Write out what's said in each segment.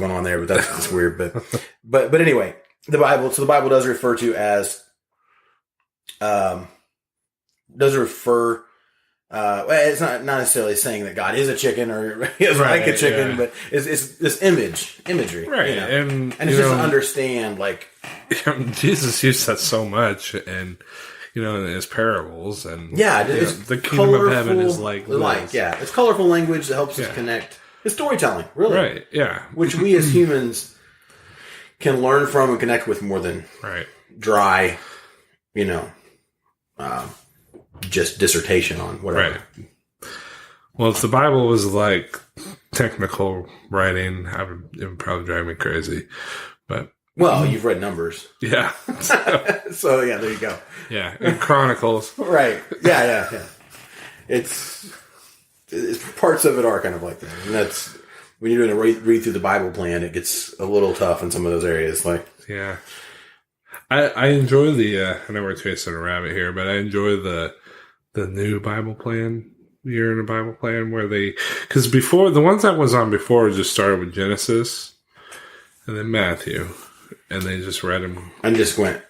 going on there, but that's weird. But anyway, the Bible does refer to as, it's not necessarily saying that God is a chicken or is like a chicken, but it's this imagery. Right. And it's just to understand, like, Jesus used that so much, and in his parables, and the kingdom of heaven is like this. It's colorful language that helps us connect. It's storytelling, really, right? Yeah, which we as humans can learn from and connect with more than dry, just dissertation on whatever. Right. Well, if the Bible was like technical writing, it would probably drive me crazy. But you've read Numbers, yeah. So there you go. Yeah, and Chronicles, right? Yeah. It's parts of it are kind of like that, and that's when you're doing a read through the Bible plan. It gets a little tough in some of those areas, like I enjoy the. I know we're chasing a rabbit here, but I enjoy the new Bible plan, year in a Bible plan, where because before the ones that was on before just started with Genesis and then Matthew, and they just read them and just went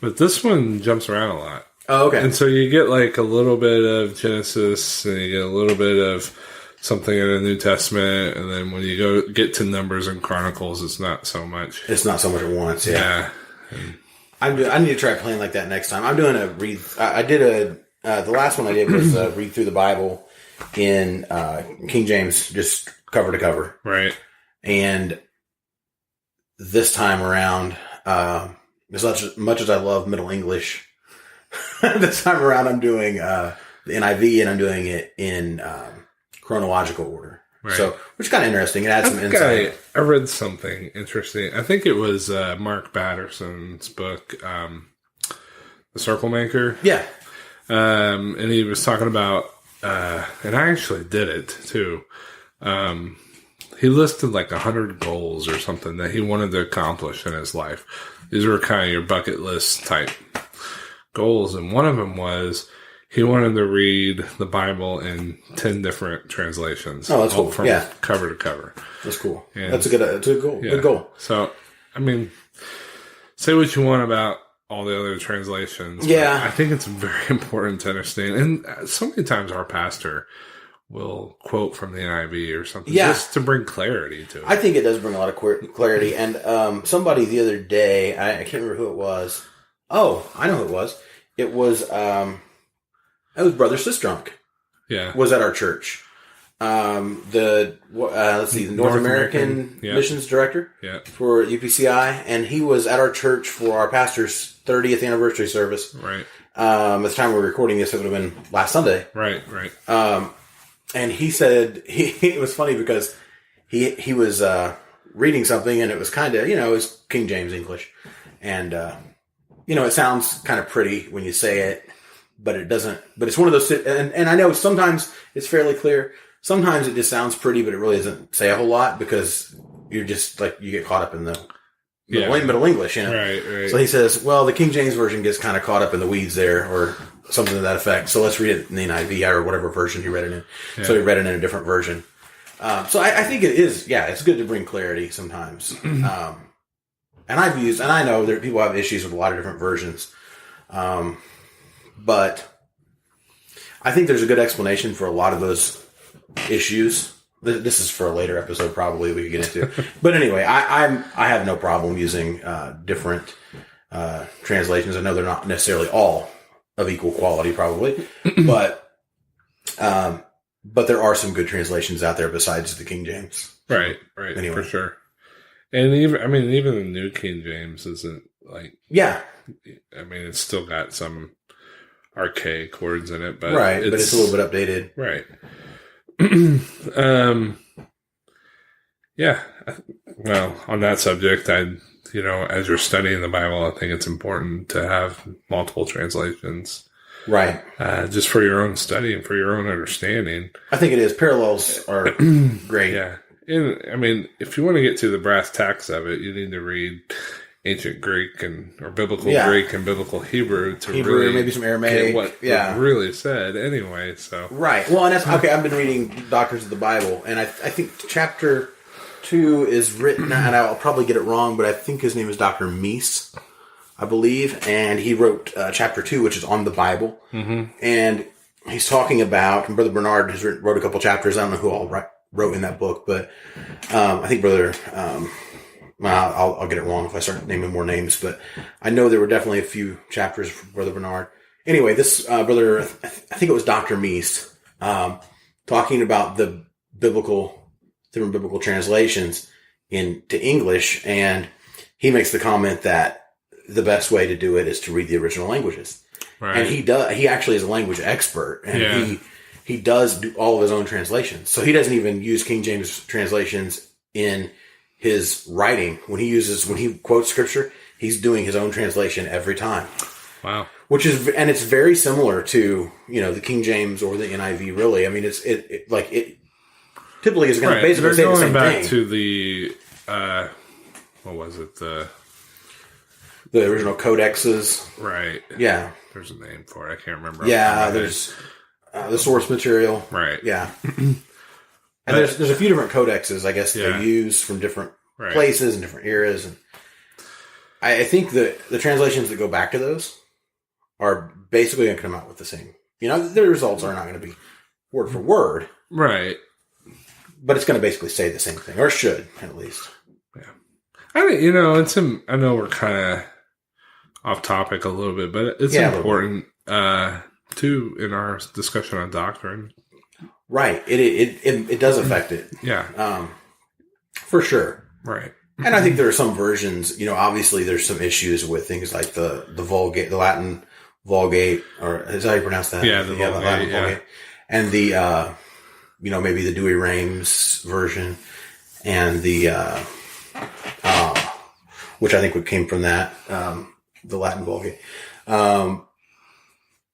But this one jumps around a lot. Oh, okay. And so you get like a little bit of Genesis, and you get a little bit of something in the New Testament, and then when you get to Numbers and Chronicles, it's not so much. It's not so much at once. Yeah. I need to try playing like that next time. I'm doing a read. I did the last one I did was read through the Bible in King James, just cover to cover. Right. And this time around, as much as I love Middle English, this time around I'm doing the NIV, and I'm doing it in chronological order. Right. So, which is kind of interesting. It adds some insight. I read something interesting. I think it was Mark Batterson's book, The Circle Maker. Yeah. And he was talking about, and I actually did it too. He listed like 100 goals or something that he wanted to accomplish in his life. These were kind of your bucket list type goals. And one of them was he wanted to read the Bible in 10 different translations. Oh, that's cool. From cover to cover. That's cool. And that's a good goal. Yeah. Good goal. So, I mean, say what you want about all the other translations. Yeah. I think it's very important to understand. And so many times our pastor will quote from the NIV or something just to bring clarity to it. I think it does bring a lot of clarity. And somebody the other day, I can't remember who it was. Oh, I know who it was. It was Brother Sistrunk. Yeah. Was at our church. Let's see, the North American Missions Director for UPCI, and he was at our church for our pastor's 30th anniversary service. Right. At the time we were recording this, it would have been last Sunday. Right. And he said it was funny because he was reading something, and it was kind of, it was King James English, and it sounds kind of pretty when you say it, but it doesn't. But it's one of those, and I know sometimes it's fairly clear. Sometimes it just sounds pretty, but it really doesn't say a whole lot because you're just like, you get caught up in the Middle English, Right. So he says, well, the King James Version gets kind of caught up in the weeds there, or something to that effect. So let's read it in the NIV or whatever version he read it in. Yeah. So he read it in a different version. So I think it is, it's good to bring clarity sometimes. And I know that people have issues with a lot of different versions. But I think there's a good explanation for a lot of those issues. This is for a later episode, probably we could get into. But anyway, I have no problem using different translations. I know they're not necessarily all of equal quality, probably, but there are some good translations out there besides the King James. Right. Anyway. For sure. And even the New King James isn't like. Yeah. I mean, it's still got some archaic words in it, but but it's a little bit updated. Right. Well, on that subject, as you're studying the Bible, I think it's important to have multiple translations. Right. Just for your own study and for your own understanding. I think it is. Parallels are great. Yeah. And, if you want to get to the brass tacks of it, you need to read ancient Greek or biblical Greek and biblical Hebrew to really maybe some Aramaic, get what really said anyway. So right. Well, and that's okay. I've been reading Doctrines of the Bible, and I think chapter 2 is written, and I'll probably get it wrong, but I think his name is Dr. Meese, I believe, and he wrote chapter 2, which is on the Bible, and he's talking about, and Brother Bernard has wrote a couple chapters. I don't know who all wrote in that book, but I think Brother, I'll get it wrong if I start naming more names, but I know there were definitely a few chapters for Brother Bernard. Anyway, this brother, I think it was Dr. Meese, talking about the different biblical translations into English, and he makes the comment that the best way to do it is to read the original languages. Right. And he actually is a language expert, and he does do all of his own translations. So he doesn't even use King James translations in his writing. When he quotes scripture, he's doing his own translation every time. Wow. And it's very similar to, the King James or the NIV, really. I mean, it typically is going to basically say the same thing. They're going back to the, what was it? The original codexes. Right. Yeah. There's a name for it. I can't remember. Yeah, there's the source material. Right. Yeah. And there's a few different codexes, I guess, they use from different places and different eras. And I think the translations that go back to those are basically going to come out with the same. The results are not going to be word for word. Right. But it's going to basically say the same thing, or should, at least. Yeah. I think, I know we're kind of off topic a little bit, but it's important, too, in our discussion on doctrine. Right. It does affect it. Yeah. For sure. Right. And I think there are some versions, obviously there's some issues with things like the Vulgate, the Latin Vulgate, or is that how you pronounce that? Yeah, the Latin Vulgate. And the, maybe the Dewey Rames version, and the, which I think came from that, the Latin Vulgate,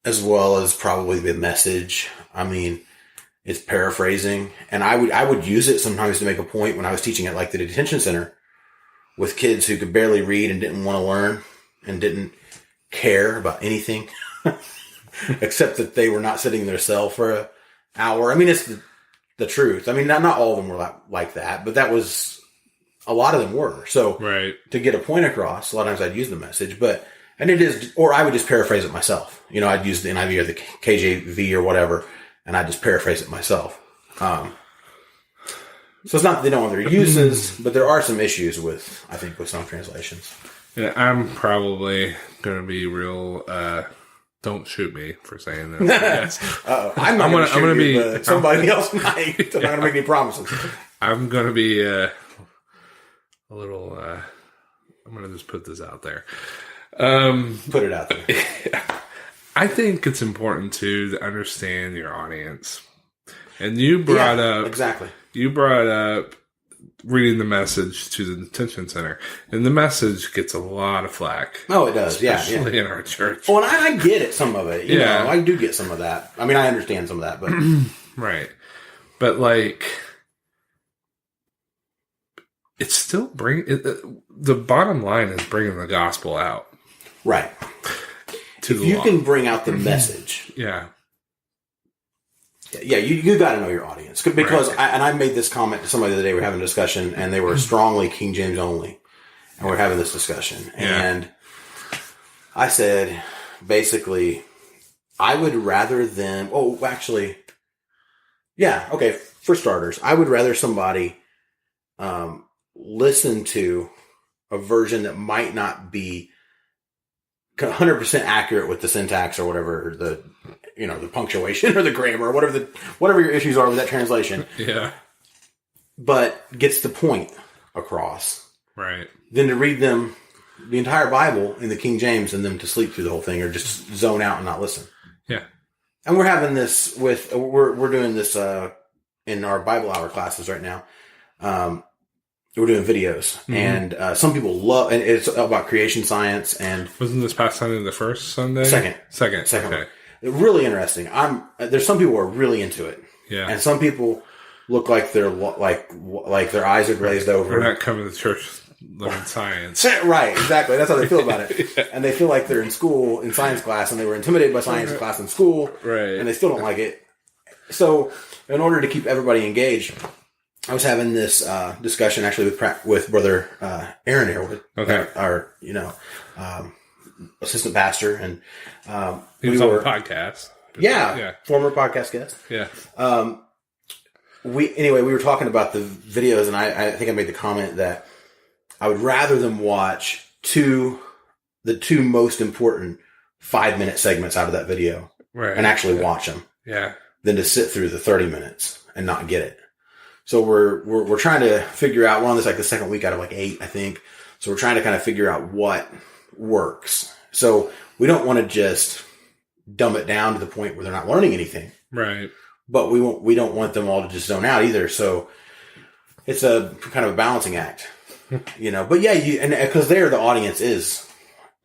as well as probably the Message. I mean, it's paraphrasing, and I would use it sometimes to make a point when I was teaching at like the detention center with kids who could barely read and didn't want to learn and didn't care about anything except that they were not sitting in their cell for an hour. I mean, it's the truth. I mean, not all of them were like that, but that was a lot of them were. So to get a point across, a lot of times I'd use the Message, or I would just paraphrase it myself. I'd use the NIV or the KJV or whatever, and I'd just paraphrase it myself. So it's not that they don't want their uses, but there are some issues with some translations. Yeah, I'm probably going to be real. Don't shoot me for saying this. I'm not going to shoot you, but somebody else might. I'm not going to make any promises. I'm going to be a little. I'm going to just put this out there. Put it out there. Yeah. I think it's important to understand your audience. And you brought up... Exactly. You brought up reading the Message to the detention center. And the Message gets a lot of flack. Oh, it does. Especially in our church. Well, and I get it, some of it. You know, I do get some of that. I mean, I understand some of that, but... Right. But, like... It's still the bottom line is bringing the gospel out. Right. If you can bring out the message. Yeah. Yeah, you got to know your audience. Because, I made this comment to somebody the other day, we were having a discussion, and they were strongly King James only. And we're having this discussion. Yeah. And I said, basically, I would rather them... Oh, actually... Yeah, okay, for starters, I would rather somebody listen to a version that might not be 100% accurate with the syntax or whatever, the punctuation or the grammar or whatever your issues are with that translation. Yeah. But gets the point across. Right. Than to read them the entire Bible in the King James and them to sleep through the whole thing or just zone out and not listen. Yeah. And we're having this we're doing this in our Bible hour classes right now. We're doing videos, and some people love, and it's about creation science. And wasn't this past Sunday the first Sunday? Second. Okay. Really interesting. There's some people who are really into it, and some people look like they're like their eyes are glazed over. We're not coming to church learning science, right? Exactly. That's how they feel about it, and they feel like they're in school in science class, and they were intimidated by science class in school, right? And they still don't like it. So, in order to keep everybody engaged, I was having this discussion actually with Brother Aaron here, with our assistant pastor, and he was on the podcast. Yeah, former podcast guest. Yeah. We were talking about the videos, and I think I made the comment that I would rather them watch the two most important 5-minute segments out of that video, right, and actually watch them, than to sit through the 30 minutes and not get it. So we're trying to figure out. We're on this like the second week out of like 8, I think. So we're trying to kind of figure out what works. So we don't want to just dumb it down to the point where they're not learning anything, right? But we don't want them all to just zone out either. So it's a kind of a balancing act, But yeah, and because the audience is,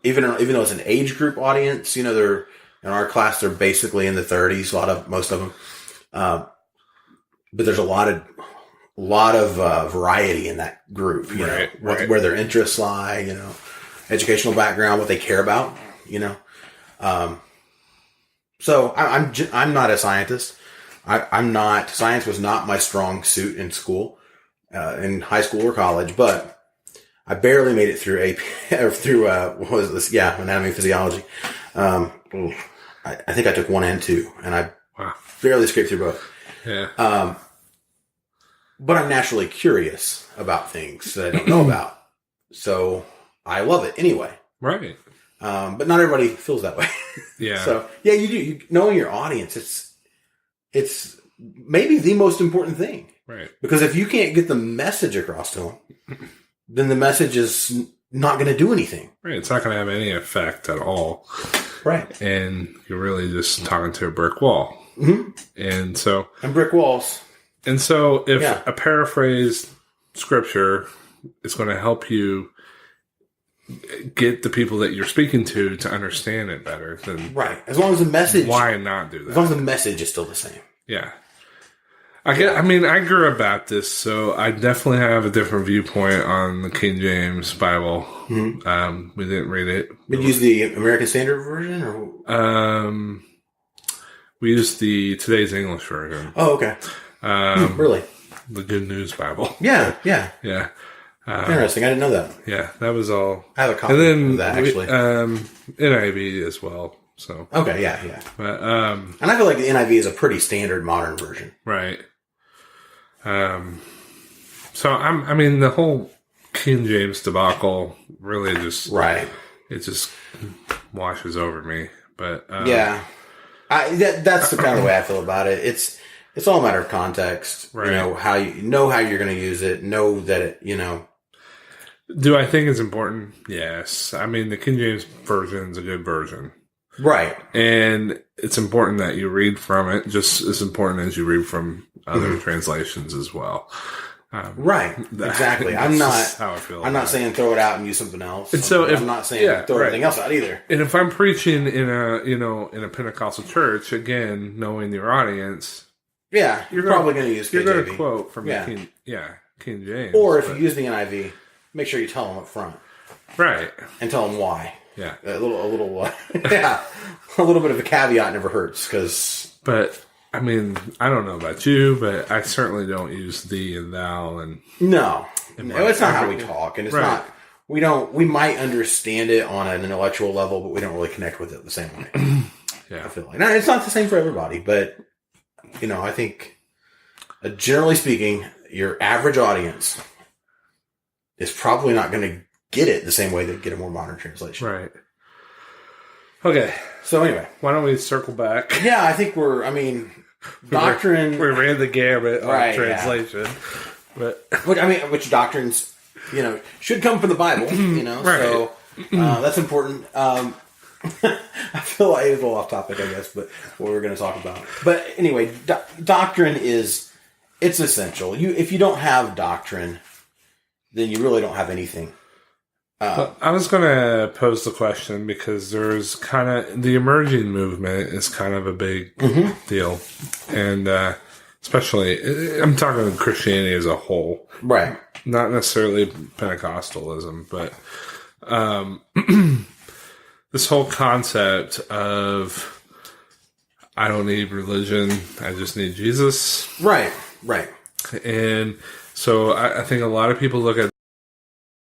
even though it's an age group audience, they're in our class, they're basically in the 30s. Most of them, but there's a lot of variety in that group. Where their interests lie, educational background, what they care about, So I'm not a scientist. I'm not. Science was not my strong suit in school, in high school or college. But I barely made it through what was this? Yeah, anatomy and physiology. I think I took 1 and 2, and I barely scraped through both. Yeah. But I'm naturally curious about things that I don't know about, so I love it anyway. Right. But not everybody feels that way. Yeah. So yeah, you do. Knowing your audience, it's maybe the most important thing. Right. Because if you can't get the message across to them, then the message is not going to do anything. Right. It's not going to have any effect at all. Right. And you're really just talking to a brick wall. Mm-hmm. And brick walls. And so if a paraphrased scripture is going to help you get the people that you're speaking to understand it better, then right. As long as the message, why not do that? As long as the message is still the same. Yeah. I grew up Baptist, so I definitely have a different viewpoint on the King James Bible. Mm-hmm. We didn't read it. Did you use the American Standard Version, or? We used the Today's English version. Oh, okay. Really? The Good News Bible. Yeah. Interesting. I didn't know that. Yeah, that was all. I have a copy of that, actually. NIV as well. So okay, yeah. But and I feel like the NIV is a pretty standard modern version, right? So the whole King James debacle really just it just washes over me. But yeah, that's the kind of way I feel about it. It's all a matter of context. Right. How you're going to use it. Know that it. Do I think it's important? Yes. The King James version is a good version. Right. And it's important that you read from it, just as important as you read from other translations as well. Right. Exactly. I'm not how I feel. I'm not saying throw it out and use something else. And so I'm not saying throw everything else out either. And if I'm preaching in a Pentecostal church, again, knowing your audience, you're probably going to use KJV. You're going to quote from King James. Or if you use the NIV, make sure you tell them up front. Right. And tell them why. Yeah. A little bit of a caveat never hurts, But I don't know about you, but I certainly don't use thee and thou and no, it's not how we talk, and it's not. We might understand it on an intellectual level, but we don't really connect with it the same way. I feel like it's not the same for everybody, but I think generally speaking, your average audience is probably not going to get it the same way they get a more modern translation. Right. Okay. So anyway, why don't we circle back? Yeah, I think Doctrine. We ran the gamut on translation, but which doctrines, should come from the Bible. Right. So that's important. I feel like it's a little off topic, I guess, but what we're going to talk about. But anyway, doctrine it's essential. If you don't have doctrine, then you really don't have anything. I was going to pose the question because there's kind of the emerging movement is kind of a big deal. And especially, I'm talking Christianity as a whole. Right. Not necessarily Pentecostalism, but this whole concept of I don't need religion, I just need Jesus. Right. And so I think a lot of people look at